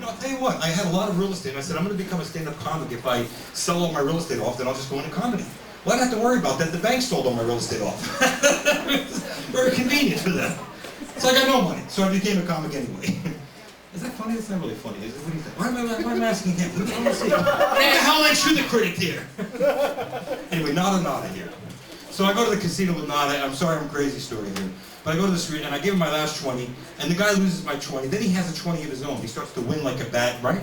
know, I'll tell you what, I had a lot of real estate, and I said, I'm going to become a stand-up comic. If I sell all my real estate off, then I'll just go into comedy. Well, I didn't have to worry about that. The bank sold all my real estate off. Very convenient for them. So I got no money, so I became a comic anyway. Is that funny? That's not really funny, is it? What do you think? Why am I asking him? What do you want to see? How I shoot the critic here? Anyway, Nada here. So I go to the casino with Nada. I'm sorry, I'm a crazy story here. But I go to the street and I give him my last 20, and the guy loses my 20. Then he has a 20 of his own. He starts to win like a bat, right?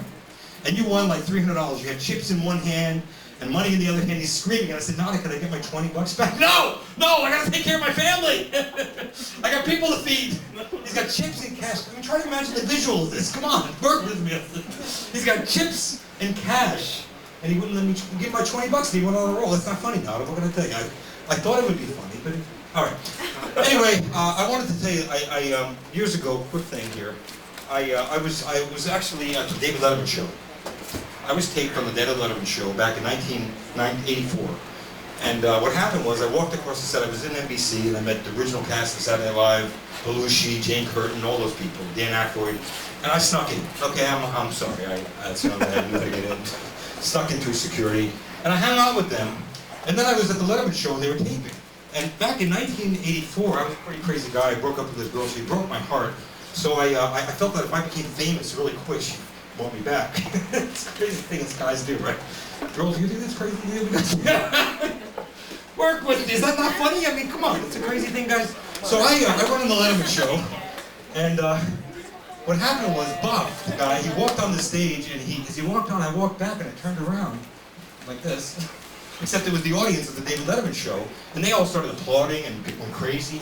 And you won like $300. You had chips in one hand and money in the other hand. He's screaming, and I said, Nada, can I get my 20 bucks back? No! I gotta take care of my family! I got people to feed. He's got chips and cash. I mean, try to imagine the visual of this. Come on, work with me. He's got chips and cash, and he wouldn't let me give my 20 bucks, and he went on a roll. That's not funny, Nada. What can I tell you? I thought it would be funny, but all right. Anyway, I wanted to tell you, I years ago, quick thing here. I was actually at the David Letterman show. I was taped on the David Letterman show back in 1984. And what happened was I walked across the set. I was in NBC, and I met the original cast of Saturday Night Live, Belushi, Jane Curtin, all those people, Dan Aykroyd, and I snuck in. Okay, I'm sorry, that's not bad. You gotta get in. Snuck in through security, and I hung out with them. And then I was at the Letterman show, and they were taping. And back in 1984, I was a pretty crazy guy. I broke up with this girl. She broke my heart. So I felt that if I became famous really quick, she'd want me back. It's a crazy thing as guys do, right? Girls, you do this crazy thing? Work with it. Is that not funny? I mean, come on. It's a crazy thing, guys. So I went on the Letterman show, and what happened was Bob, the guy, he walked on the stage, and as he walked on, I walked back, and I turned around like this. Except it was the audience of the David Letterman show, and they all started applauding and people went crazy.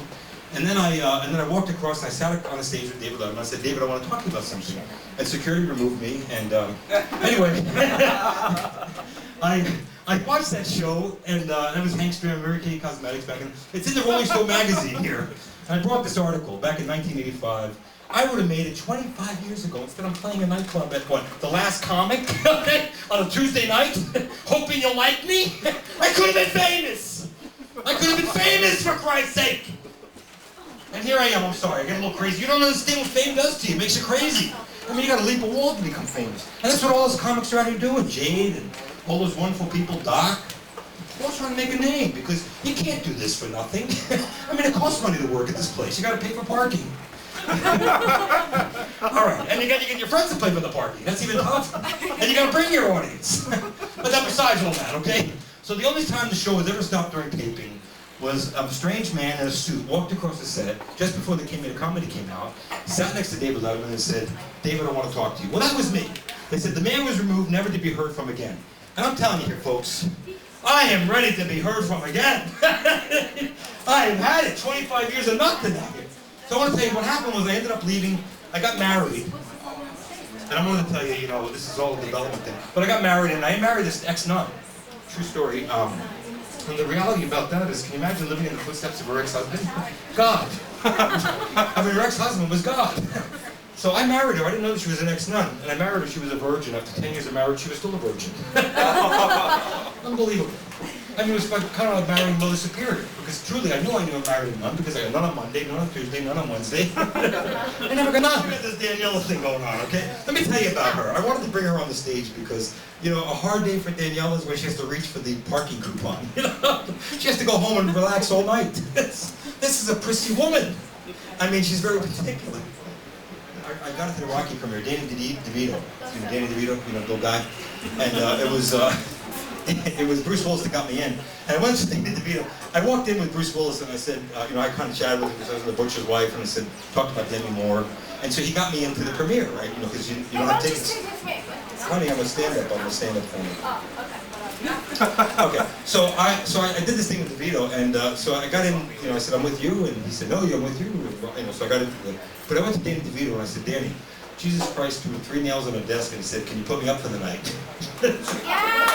And then I walked across and I sat on the stage with David Letterman. I said, David, I want to talk to you about something. And security removed me. And anyway, I watched that show, and that was Hank Stram, Mary Kay Cosmetics back in. It's in the Rolling Stone magazine here. And I brought this article back in 1985. I would have made it 25 years ago. Instead, I'm playing a nightclub at what? The Last Comic, okay, on a Tuesday night, hoping you'll like me. I could have been famous. I could have been famous, for Christ's sake. And here I am. I'm sorry. I get a little crazy. You don't understand what fame does to you. It makes you crazy. I mean, you got to leap a wall to become famous. And that's what all those comics are out here doing. Jade and all those wonderful people, Doc. They're all trying to make a name because you can't do this for nothing. I mean, it costs money to work at this place. You got to pay for parking. All right, and you got to get your friends to pay for the parking. That's even tougher. And you got to bring your audience. But that besides all that, okay? So the only time the show was ever stopped during taping was a strange man in a suit walked across the set just before the King of Comedy came out, sat next to David Letterman and said, David, I want to talk to you. Well, that was me. They said the man was removed, never to be heard from again. And I'm telling you here, folks, I am ready to be heard from again. I have had it 25 years of nothing out here. So I want to tell you what happened was I ended up leaving. I got married. And I'm going to tell you, you know, this is all a development thing. But I got married, and I married this ex-nun. True story. And the reality about that is, can you imagine living in the footsteps of her ex-husband? God. I mean, her ex-husband was God. So I married her. I didn't know that she was an ex-nun. And I married her. She was a virgin. After 10 years of marriage, she was still a virgin. Unbelievable. I mean, it was like, kind of like marrying Mother Superior. Because truly, I knew I married a nun because I got none on Monday, none on Tuesday, none on Wednesday. I never got none. We got this Daniela thing going on, okay? Let me tell you about her. I wanted to bring her on the stage because, you know, a hard day for Daniela is when she has to reach for the parking coupon. You know? She has to go home and relax all night. This is a prissy woman. I mean, she's very particular. I got it to the Rocky premiere, Danny DeVito. You know, Danny DeVito, you know, Bill Guy. And it was Bruce Willis that got me in. And I went to Danny DeVito. I walked in with Bruce Willis and I said, you know, I kind of chatted with him because I was the butcher's wife, and I said, talked about Demi Moore. And so he got me into the premiere, right? You know, because you don't have tickets. Honey, I'm a stand-up. I'm a stand-up comedian. Oh, okay. Okay. So I did this thing with DeVito, and so I got in. You know, I said I'm with you, and he said, no, I'm with you. You know, so I got into the. But I went to Danny DeVito and I said, Danny, Jesus Christ threw 3 nails on a desk and he said, can you put me up for the night? Yeah!